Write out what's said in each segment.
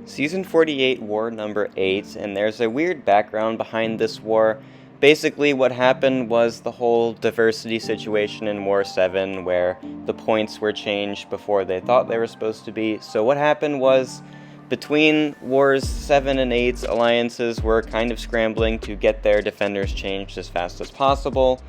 Season 48, War number 8, and there's a weird background behind this war. Basically, what happened was the whole diversity situation in War 7, where the points were changed before they thought they were supposed to be. So what happened was, between Wars 7 and 8, alliances were kind of scrambling to get their defenders changed as fast as possible,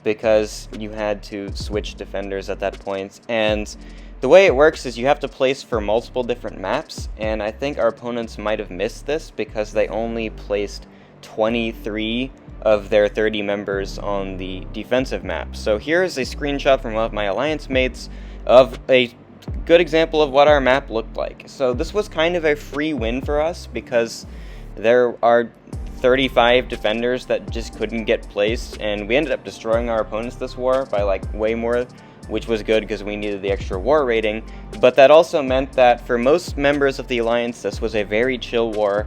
because you had to switch defenders at that point, and the way it works is you have to place for multiple different maps, and I think our opponents might have missed this because they only placed 23 of their 30 members on the defensive map. So here's a screenshot from one of my alliance mates of a good example of what our map looked like. So this was kind of a free win for us because there are 35 defenders that just couldn't get placed, and we ended up destroying our opponents this war by like way more, which was good because we needed the extra war rating, but that also meant that for most members of the Alliance this was a very chill war,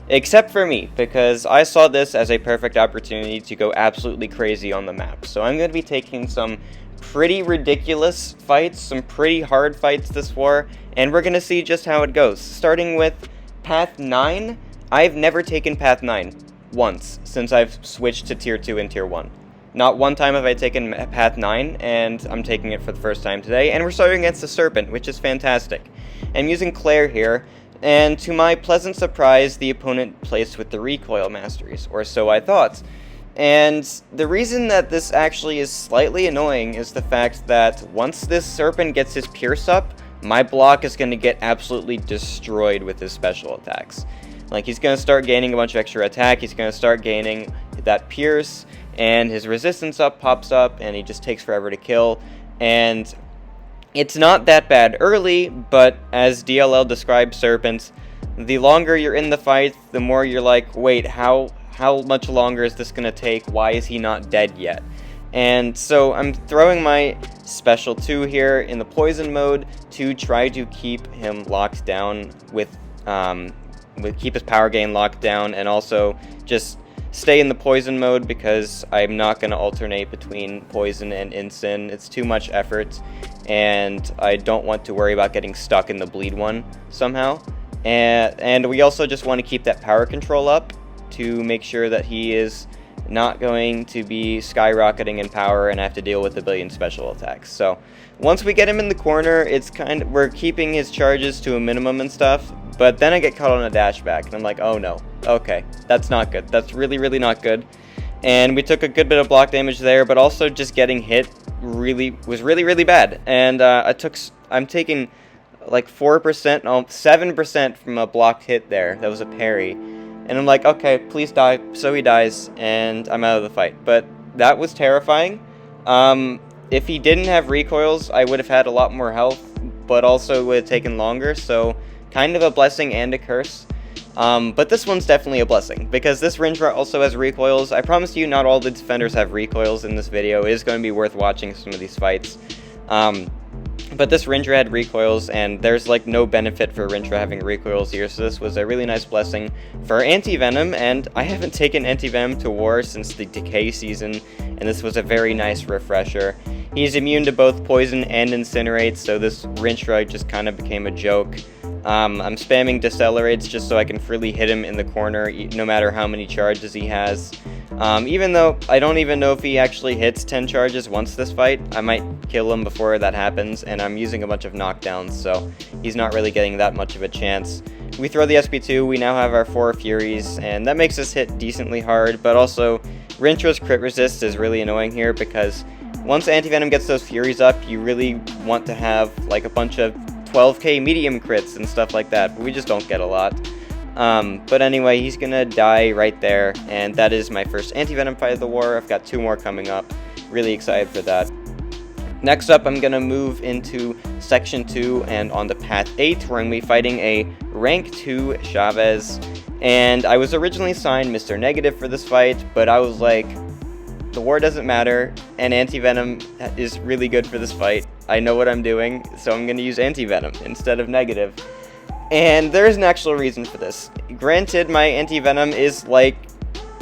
except for me, because I saw this as a perfect opportunity to go absolutely crazy on the map. So I'm going to be taking some pretty ridiculous fights, some pretty hard fights this war, and we're going to see just how it goes. Starting with Path 9, I've never taken Path 9 once since I've switched to Tier 2 and Tier 1. Not one time have I taken Path 9, and I'm taking it for the first time today, and we're starting against the Serpent, which is fantastic. I'm using Claire here, and to my pleasant surprise, the opponent placed with the Recoil Masteries, or so I thought. And the reason that this actually is slightly annoying is the fact that once this Serpent gets his Pierce up, my block is going to get absolutely destroyed with his special attacks. Like, he's going to start gaining a bunch of extra attack, he's going to start gaining that Pierce, and his resistance up pops up, and he just takes forever to kill, and it's not that bad early, but as DLL describes Serpent, the longer you're in the fight, the more you're like, wait, how much longer is this gonna take? Why is he not dead yet? And so I'm throwing my Special 2 here in the Poison mode to try to keep him locked down keep his power gain locked down, and also just stay in the Poison mode because I'm not going to alternate between Poison and Ensign. It's too much effort, and I don't want to worry about getting stuck in the Bleed one somehow. And we also just want to keep that power control up to make sure that he is not going to be skyrocketing in power and have to deal with a billion special attacks. So once we get him in the corner, we're keeping his charges to a minimum and stuff, but then I get caught on a dashback, and I'm like, oh no, okay, that's not good. That's really, really not good. And we took a good bit of block damage there, but also just getting hit was really, really bad. And I'm taking like 4%, no, 7% from a blocked hit there. That was a parry. And I'm like, okay, please die. So he dies, and I'm out of the fight. But that was terrifying. If he didn't have recoils, I would have had a lot more health, but also it would have taken longer, so kind of a blessing and a curse. But this one's definitely a blessing, because this Rintrah also has recoils. I promise you not all the defenders have recoils in this video. It is going to be worth watching some of these fights. But this Rintrah had recoils, and there's like no benefit for Rintrah having recoils here, so this was a really nice blessing for anti-venom, and I haven't taken anti-venom to war since the Decay season, and this was a very nice refresher. He's immune to both poison and incinerate, so this Rintrah just kind of became a joke. I'm spamming decelerates just so I can freely hit him in the corner, no matter how many charges he has. Even though I don't even know if he actually hits 10 charges once this fight, I might kill him before that happens, and I'm using a bunch of knockdowns, so he's not really getting that much of a chance. We throw the SP2, we now have our 4 Furies, and that makes us hit decently hard, but also Rintrah's crit resist is really annoying here, because once Anti-Venom gets those Furies up, you really want to have like a bunch of 12k medium crits and stuff like that, but we just don't get a lot. But anyway, he's gonna die right there, and that is my first anti-venom fight of the war. I've got 2 more coming up. Really excited for that. Next up, I'm gonna move into Section 2 and on to Path 8, where I'm gonna be fighting a Rank 2 Chavez. And I was originally assigned Mr. Negative for this fight, but I was like, the war doesn't matter, and anti-venom is really good for this fight. I know what I'm doing, so I'm going to use anti-venom instead of negative. And there's an actual reason for this. Granted, my anti-venom is like,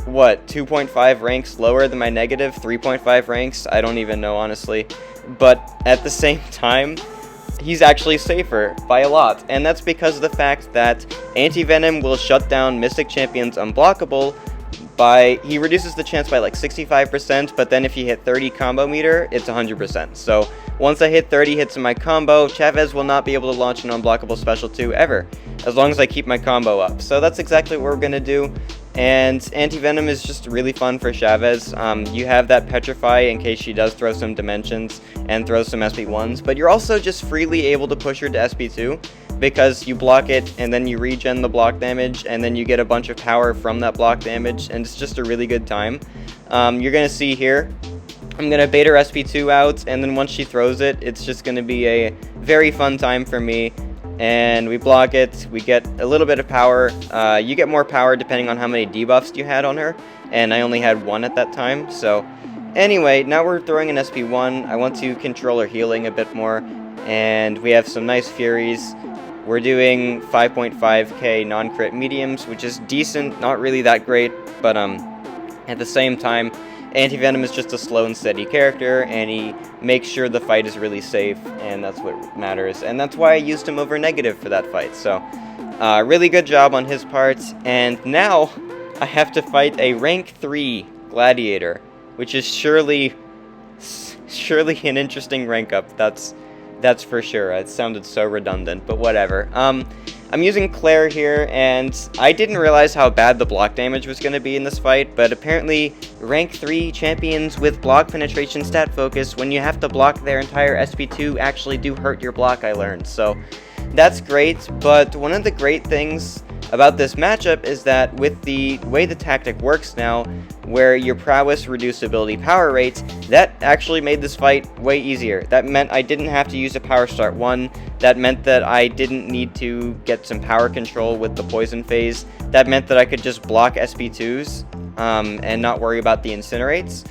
2.5 ranks lower than my negative, 3.5 ranks? I don't even know, honestly. But at the same time, he's actually safer by a lot, and that's because of the fact that Anti-Venom will shut down Mystic Champion's Unblockable he reduces the chance by like 65%, but then if you hit 30 combo meter, it's 100%. So once I hit 30 hits in my combo, Chavez will not be able to launch an unblockable special 2 ever, as long as I keep my combo up. So that's exactly what we're going to do, and Anti-Venom is just really fun for Chavez. You have that Petrify in case she does throw some Dimensions and throw some SP1s, but you're also just freely able to push her to SP2, because you block it and then you regen the block damage and then you get a bunch of power from that block damage, and it's just a really good time. You're going to see here, I'm going to bait her SP2 out, and then once she throws it, it's just going to be a very fun time for me. And we block it, we get a little bit of power. You get more power depending on how many debuffs you had on her, and I only had 1 at that time. So anyway, now we're throwing an SP1. I want to control her healing a bit more, and we have some nice Furies. We're doing 5.5k non-crit mediums, which is decent, not really that great, but at the same time, Anti-Venom is just a slow and steady character, and he makes sure the fight is really safe, and that's what matters. And that's why I used him over Negative for that fight. So, really good job on his part. And now, I have to fight a rank 3 Gladiator, which is surely an interesting rank up. That's for sure. It sounded so redundant, but whatever. I'm using Claire here, and I didn't realize how bad the block damage was going to be in this fight, but apparently rank 3 champions with block penetration stat focus, when you have to block their entire SP2, actually do hurt your block, I learned. So that's great, but one of the great things about this matchup is that with the way the tactic works now, where your prowess reduced ability power rate, that actually made this fight way easier. That meant I didn't have to use a power start 1, that meant that I didn't need to get some power control with the poison phase, that meant that I could just block SP2s and not worry about the incinerates.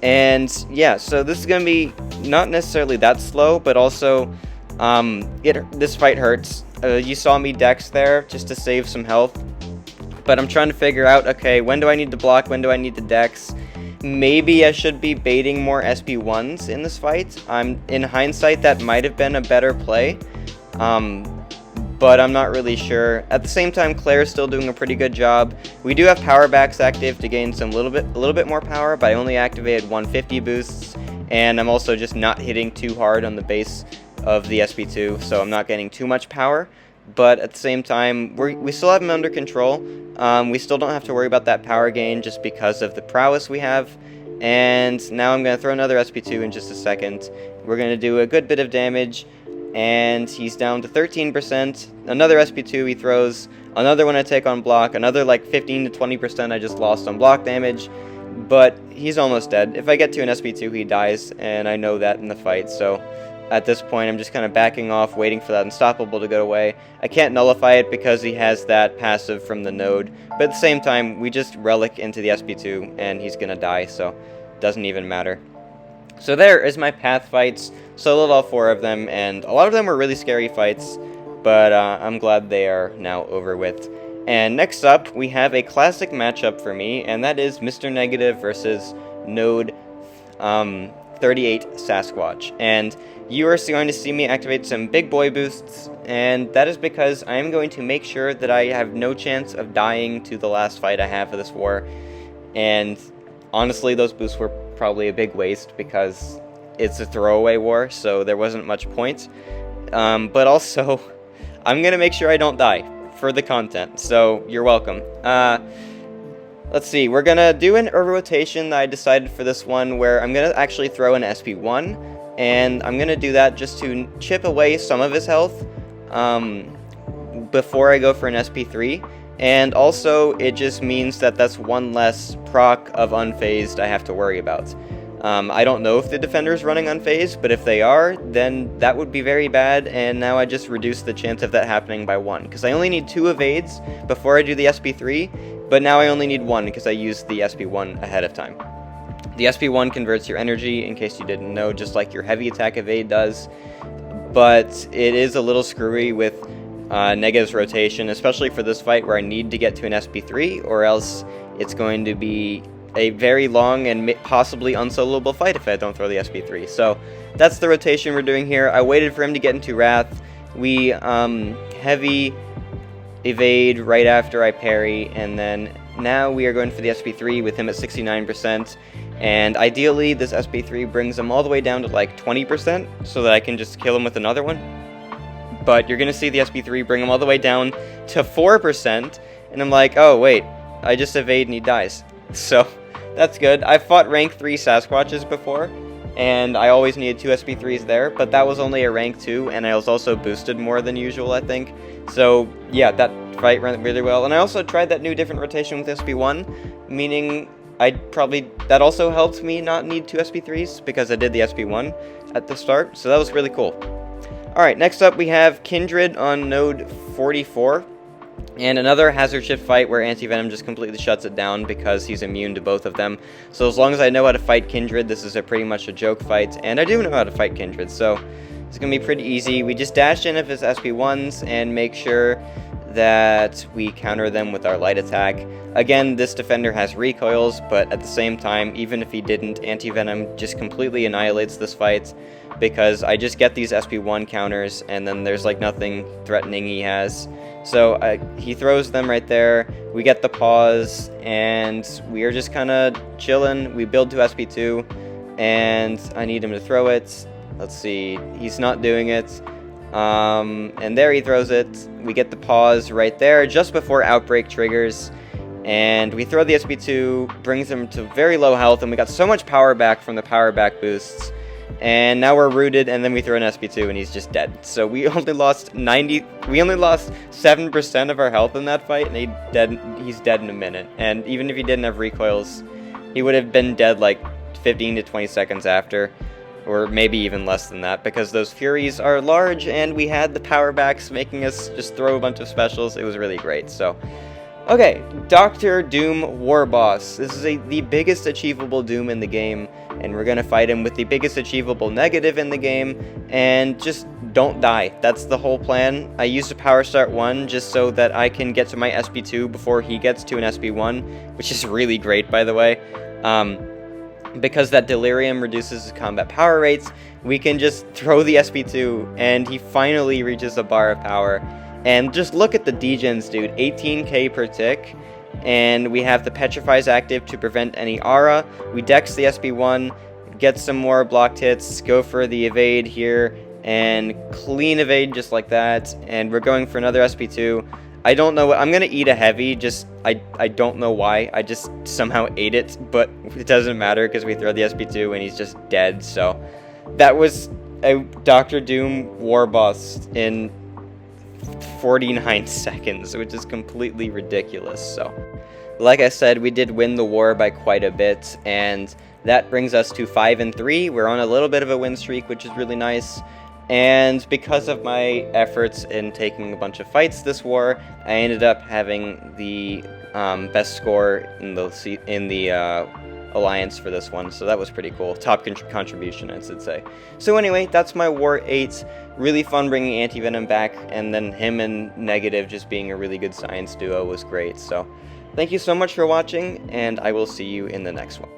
And yeah, so this is going to be not necessarily that slow, but also this fight hurts. You saw me dex there just to save some health, but I'm trying to figure out, okay, when do I need to block, when do I need to dex? Maybe I should be baiting more SP1s in this fight. In hindsight, that might have been a better play, but I'm not really sure. At the same time, Claire's still doing a pretty good job. We do have power backs active to gain a little bit more power, but I only activated 150 boosts, and I'm also just not hitting too hard on the base of the SP2, so I'm not getting too much power, but at the same time, we still have him under control. We still don't have to worry about that power gain just because of the prowess we have. And now I'm going to throw another SP2 in just a second. We're going to do a good bit of damage, and he's down to 13%. Another SP2 he throws, another one I take on block, another like 15 to 20% I just lost on block damage, but he's almost dead. If I get to an SP2, he dies, and I know that in the fight, so at this point, I'm just kind of backing off, waiting for that Unstoppable to go away. I can't nullify it because he has that passive from the node, but at the same time, we just Relic into the SP2, and he's gonna die, so it doesn't even matter. So there is my path fights. Soloed all 4 of them, and a lot of them were really scary fights, but I'm glad they are now over with. And next up, we have a classic matchup for me, and that is Mr. Negative versus Node 38 Sasquatch. And you are going to see me activate some big boy boosts, and that is because I am going to make sure that I have no chance of dying to the last fight I have for this war. And honestly, those boosts were probably a big waste because it's a throwaway war, so there wasn't much point. But also, I'm going to make sure I don't die for the content, so you're welcome. Let's see, we're going to do a rotation that I decided for this one where I'm going to actually throw an SP1, and I'm going to do that just to chip away some of his health before I go for an SP3, and also it just means that that's one less proc of Unfazed I have to worry about. I don't know if the defender is running Unfazed, but if they are, then that would be very bad, and now I just reduce the chance of that happening by 1, because I only need 2 evades before I do the SP3, but now I only need 1 because I used the SP1 ahead of time. The SP1 converts your energy, in case you didn't know, just like your heavy attack evade does, but it is a little screwy with Negative's rotation, especially for this fight where I need to get to an SP3, or else it's going to be a very long and possibly unsoloable fight if I don't throw the SP3. So that's the rotation we're doing here. I waited for him to get into Wrath. We heavy evade right after I parry, and then now we are going for the SP3 with him at 69%. And ideally, this SP3 brings him all the way down to like 20% so that I can just kill him with another one. But you're going to see the SP3 bring him all the way down to 4%, and I'm like, oh wait, I just evade and he dies. So that's good. I've fought rank 3 Sasquatches before, and I always needed 2 SP3s there, but that was only a rank 2, and I was also boosted more than usual, I think. So yeah, that fight went really well. And I also tried that new different rotation with SP1, meaning that also helped me not need 2 SP3s, because I did the SP1 at the start, so that was really cool. Alright, next up we have Kindred on node 44, and another hazard shift fight where Anti-Venom just completely shuts it down because he's immune to both of them. So as long as I know how to fight Kindred, this is pretty much a joke fight, and I do know how to fight Kindred, so it's going to be pretty easy. We just dash in of his SP1s and make sure that we counter them with our light attack. Again, this defender has recoils, but at the same time, even if he didn't, Anti-Venom just completely annihilates this fight because I just get these SP1 counters and then there's like nothing threatening he has. So he throws them right there, we get the pause, and we are just kind of chilling. We build to SP2, and I need him to throw it. Let's see, he's not doing it. And there he throws it. We get the pause right there just before Outbreak triggers, and we throw the SP2, brings him to very low health, and we got so much power back from the power back boosts. And now we're rooted, and then we throw an SP2 and he's just dead. So we only lost 7% of our health in that fight, and he's dead in a minute. And even if he didn't have recoils, he would have been dead like 15 to 20 seconds after. Or maybe even less than that, because those Furies are large, and we had the power backs making us just throw a bunch of specials. It was really great. So, okay, Dr. Doom War Boss. This is the biggest achievable Doom in the game, and we're gonna fight him with the biggest achievable negative in the game, and just don't die. That's the whole plan. I used a Power Start 1 just so that I can get to my SP2 before he gets to an SP1, which is really great, by the way. Because that Delirium reduces his combat power rates, we can just throw the SP2, and he finally reaches a bar of power. And just look at the degens, dude. 18k per tick, and we have the Petrifies active to prevent any aura. We dex the SP1, get some more blocked hits, go for the evade here, and clean evade just like that. And we're going for another SP2. I don't know what I'm gonna eat a heavy, I don't know why, I just somehow ate it, but it doesn't matter because we throw the SP2 and he's just dead. So that was a Dr. Doom War Boss in 49 seconds, which is completely ridiculous. So like I said, we did win the war by quite a bit, and that brings us to 5-3. We're on a little bit of a win streak, which is really nice. And because of my efforts in taking a bunch of fights this war, I ended up having the best score in the alliance for this one, so that was pretty cool. Top contribution, I should say. So anyway, that's my War 8. Really fun bringing Anti-Venom back, and then him and Negative just being a really good science duo was great. So thank you so much for watching, and I will see you in the next one.